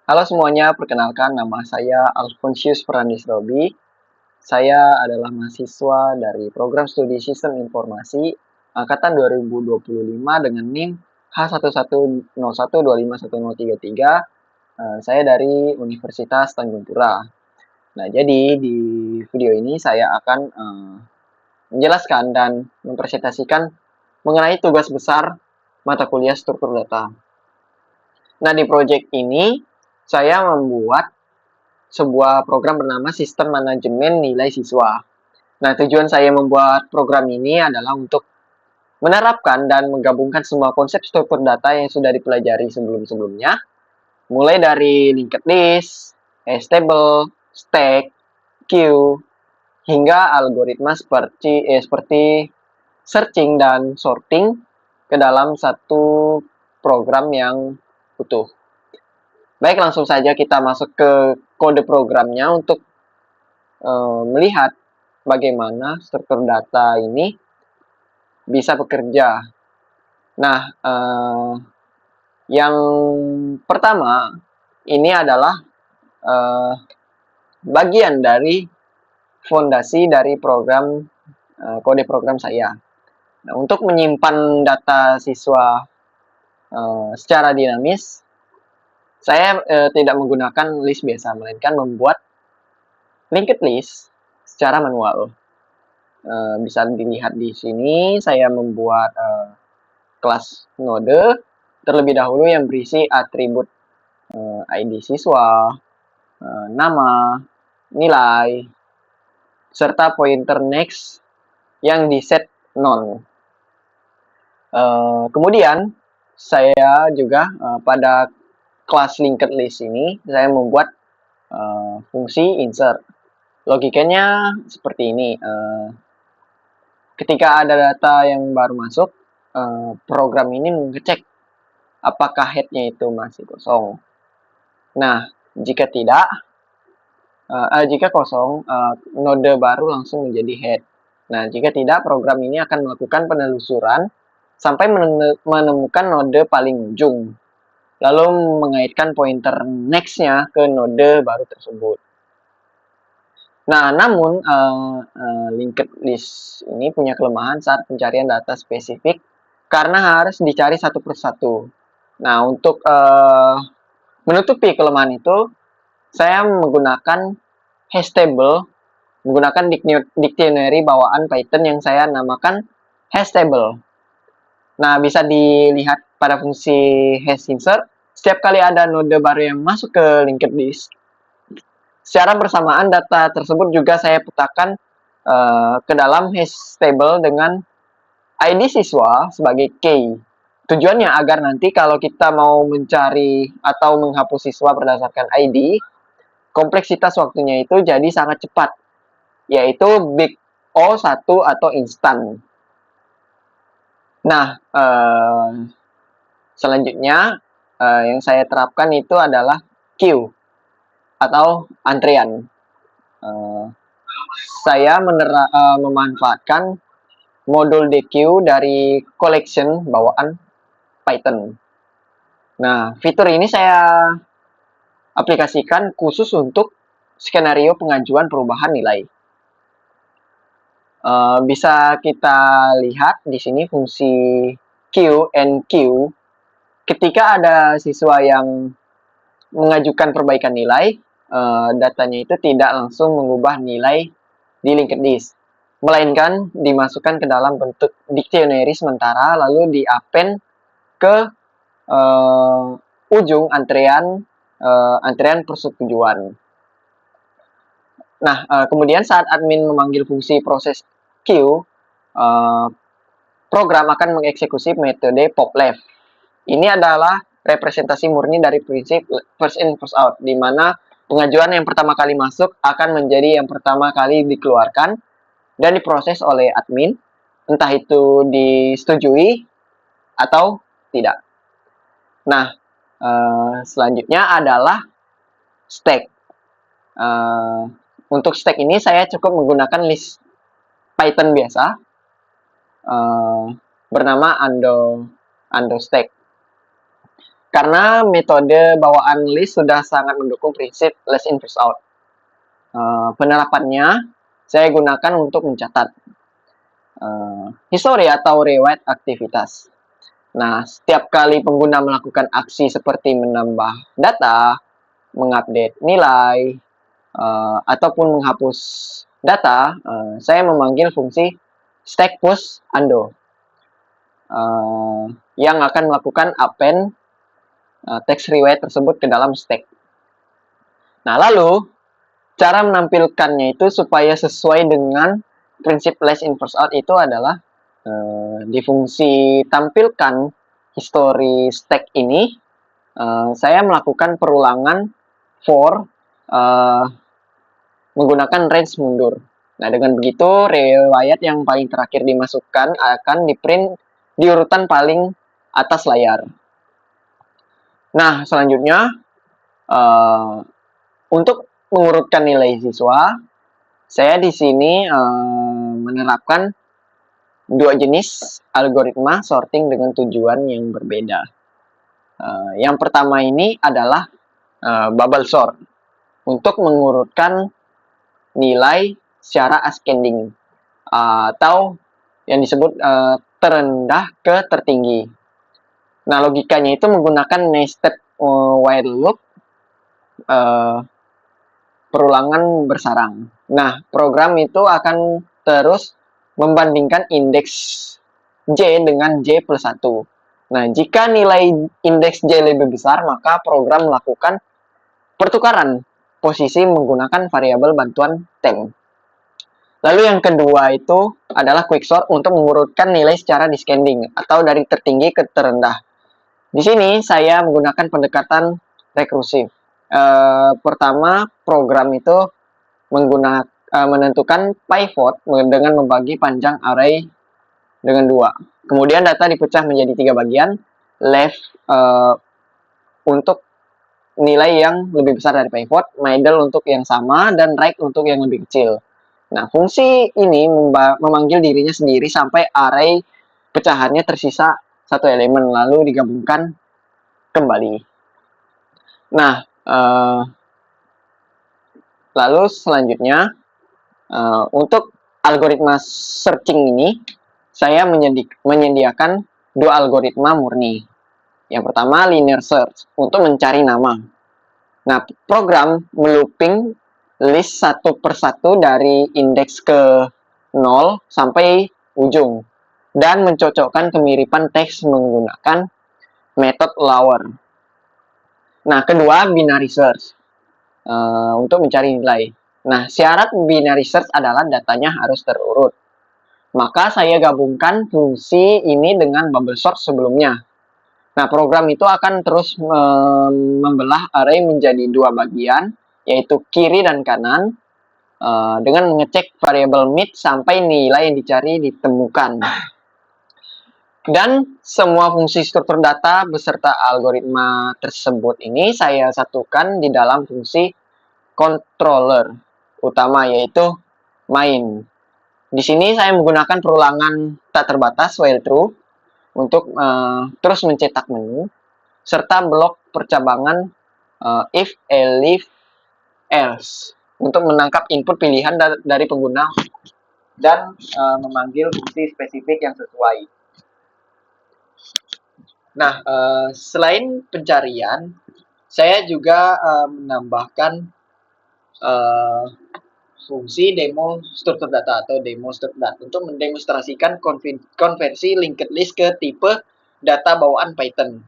Halo semuanya, perkenalkan nama saya Alfonsius Ferandis Robi. Saya adalah mahasiswa dari program studi Sistem Informasi angkatan 2025 dengan NIM H1101251033. Saya dari Universitas Tanjung Pura. Nah, jadi di video ini saya akan menjelaskan dan mempresentasikan mengenai tugas besar mata kuliah struktur data. Nah, di proyek ini saya membuat sebuah program bernama Sistem Manajemen Nilai Siswa. Nah, tujuan saya membuat program ini adalah untuk menerapkan dan menggabungkan semua konsep struktur data yang sudah dipelajari sebelum-sebelumnya, mulai dari linked list, hash table, stack, queue, hingga algoritma seperti searching dan sorting ke dalam satu program yang utuh. Baik, langsung saja kita masuk ke kode programnya untuk melihat bagaimana struktur data ini bisa bekerja. Nah, yang pertama ini adalah bagian dari fondasi dari program kode program saya. Nah, untuk menyimpan data siswa secara dinamis, saya tidak menggunakan list biasa, melainkan membuat linked list secara manual. Bisa dilihat di sini, saya membuat kelas node terlebih dahulu yang berisi atribut ID siswa, nama, nilai, serta pointer next yang di set none. Kemudian saya juga pada kelas linked list ini saya membuat fungsi insert. Logikanya seperti ini. Ketika ada data yang baru masuk, program ini mengecek apakah headnya itu masih kosong. Nah, jika tidak, jika kosong, node baru langsung menjadi head. Nah, jika tidak, program ini akan melakukan penelusuran sampai menemukan node paling ujung, lalu mengaitkan pointer next-nya ke node baru tersebut. Nah, namun linked list ini punya kelemahan saat pencarian data spesifik karena harus dicari satu persatu. Nah, untuk menutupi kelemahan itu, saya menggunakan hash table, menggunakan dictionary bawaan Python yang saya namakan hash table. Nah, bisa dilihat pada fungsi hash insert, setiap kali ada node baru yang masuk ke linked list, secara bersamaan data tersebut juga saya petakan ke dalam hash table dengan ID siswa sebagai key. Tujuannya agar nanti kalau kita mau mencari atau menghapus siswa berdasarkan ID, kompleksitas waktunya itu jadi sangat cepat, yaitu big O1 atau instan. Nah, selanjutnya yang saya terapkan itu adalah queue atau antrian. Saya memanfaatkan modul DQ dari collection bawaan Python. Nah, fitur ini saya aplikasikan khusus untuk skenario pengajuan perubahan nilai. Bisa kita lihat di sini fungsi Q and Q. Ketika ada siswa yang mengajukan perbaikan nilai, datanya itu tidak langsung mengubah nilai di linked list, melainkan dimasukkan ke dalam bentuk dictionary sementara lalu di-append ke ujung antrean persetujuan. Nah, kemudian saat admin memanggil fungsi proses queue, program akan mengeksekusi metode pop left. Ini adalah representasi murni dari prinsip first in first out, di mana pengajuan yang pertama kali masuk akan menjadi yang pertama kali dikeluarkan dan diproses oleh admin, entah itu disetujui atau tidak. Nah, selanjutnya adalah stack. Untuk stack ini saya cukup menggunakan list Python biasa bernama undo stack. karena metode bawaan list sudah sangat mendukung prinsip less in first out. Penerapannya saya gunakan untuk mencatat history atau riwayat aktivitas. Nah, setiap kali pengguna melakukan aksi seperti menambah data, mengupdate nilai, ataupun menghapus data, saya memanggil fungsi stack push undo yang akan melakukan append teks riwayat tersebut ke dalam stack. Nah, lalu cara menampilkannya itu supaya sesuai dengan prinsip less in first out itu adalah di fungsi tampilkan history stack ini saya melakukan perulangan for menggunakan range mundur. Nah, dengan begitu riwayat yang paling terakhir dimasukkan akan di-print di urutan paling atas layar. Nah, selanjutnya untuk mengurutkan nilai siswa, saya di sini menerapkan dua jenis algoritma sorting dengan tujuan yang berbeda. Yang pertama ini adalah bubble sort untuk mengurutkan nilai secara ascending atau yang disebut terendah ke tertinggi. Nah, logikanya itu menggunakan nested while loop perulangan bersarang. Nah, program itu akan terus membandingkan indeks J dengan J plus 1. Nah, jika nilai indeks J lebih besar, maka program melakukan pertukaran posisi menggunakan variabel bantuan temp. Lalu yang kedua itu adalah quicksort untuk mengurutkan nilai secara descending atau dari tertinggi ke terendah. Di sini saya menggunakan pendekatan rekursif. Pertama, program itu menentukan pivot dengan membagi panjang array dengan 2. Kemudian data dipecah menjadi 3 bagian, left untuk nilai yang lebih besar dari pivot, middle untuk yang sama, dan right untuk yang lebih kecil. Nah, fungsi ini memanggil dirinya sendiri sampai array pecahannya tersisa satu elemen, lalu digabungkan kembali. Nah, lalu selanjutnya, untuk algoritma searching ini, saya menyediakan dua algoritma murni. Yang pertama, linear search, untuk mencari nama. Nah, program melooping list satu persatu dari indeks ke 0 sampai ujung dan mencocokkan kemiripan teks menggunakan metode lower. Nah, kedua, binary search untuk mencari nilai. Nah, syarat binary search adalah datanya harus terurut. Maka saya gabungkan fungsi ini dengan bubble sort sebelumnya. Nah, program itu akan terus membelah array menjadi dua bagian, yaitu kiri dan kanan, dengan mengecek variabel mid sampai nilai yang dicari ditemukan. Dan semua fungsi struktur data beserta algoritma tersebut ini saya satukan di dalam fungsi controller utama, yaitu main. Di sini saya menggunakan perulangan tak terbatas while true untuk terus mencetak menu, serta blok percabangan if, elif, else untuk menangkap input pilihan dari pengguna dan memanggil fungsi spesifik yang sesuai. Nah, selain pencarian, saya juga menambahkan fungsi demo struktur data atau demo struktur data untuk mendemonstrasikan konversi linked list ke tipe data bawaan Python.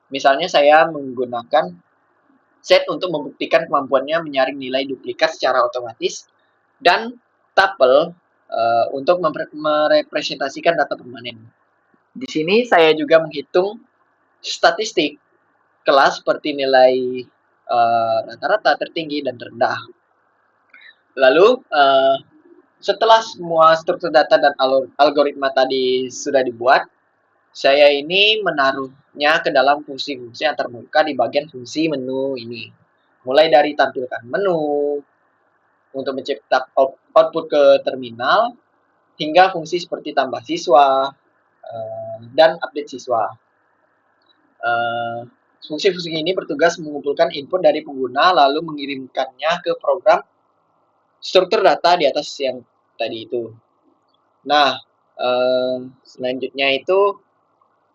Misalnya saya menggunakan set untuk membuktikan kemampuannya menyaring nilai duplikat secara otomatis dan tuple untuk merepresentasikan data permanen. Di sini saya juga menghitung statistik kelas seperti nilai rata-rata, tertinggi, dan terendah. Lalu setelah semua struktur data dan algoritma tadi sudah dibuat, saya ini menaruhnya ke dalam fungsi-fungsi antarmuka di bagian fungsi menu ini. Mulai dari tampilkan menu, untuk mencetak output ke terminal, hingga fungsi seperti tambah siswa dan update siswa. Fungsi-fungsi ini bertugas mengumpulkan input dari pengguna lalu mengirimkannya ke program struktur data di atas yang tadi itu. Nah, selanjutnya itu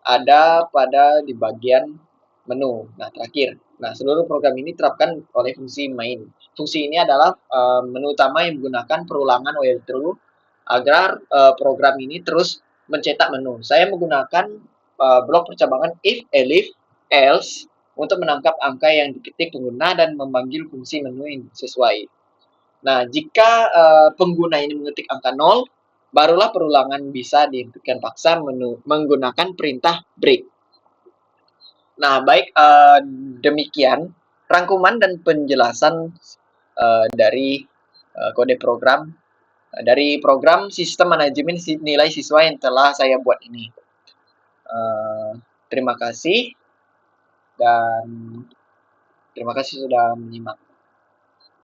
ada pada di bagian menu. Nah, terakhir. Nah, seluruh program ini terapkan oleh fungsi main. Fungsi ini adalah menu utama yang menggunakan perulangan while true agar program ini terus mencetak menu. Saya menggunakan blok percabangan if, elif, else untuk menangkap angka yang diketik pengguna dan memanggil fungsi menu yang sesuai. Nah, jika pengguna ini mengetik angka 0, barulah perulangan bisa dihentikan paksa menggunakan perintah break. Nah, baik demikian rangkuman dan penjelasan dari kode program dari program sistem manajemen nilai siswa yang telah saya buat ini. Terima kasih dan terima kasih sudah menyimak.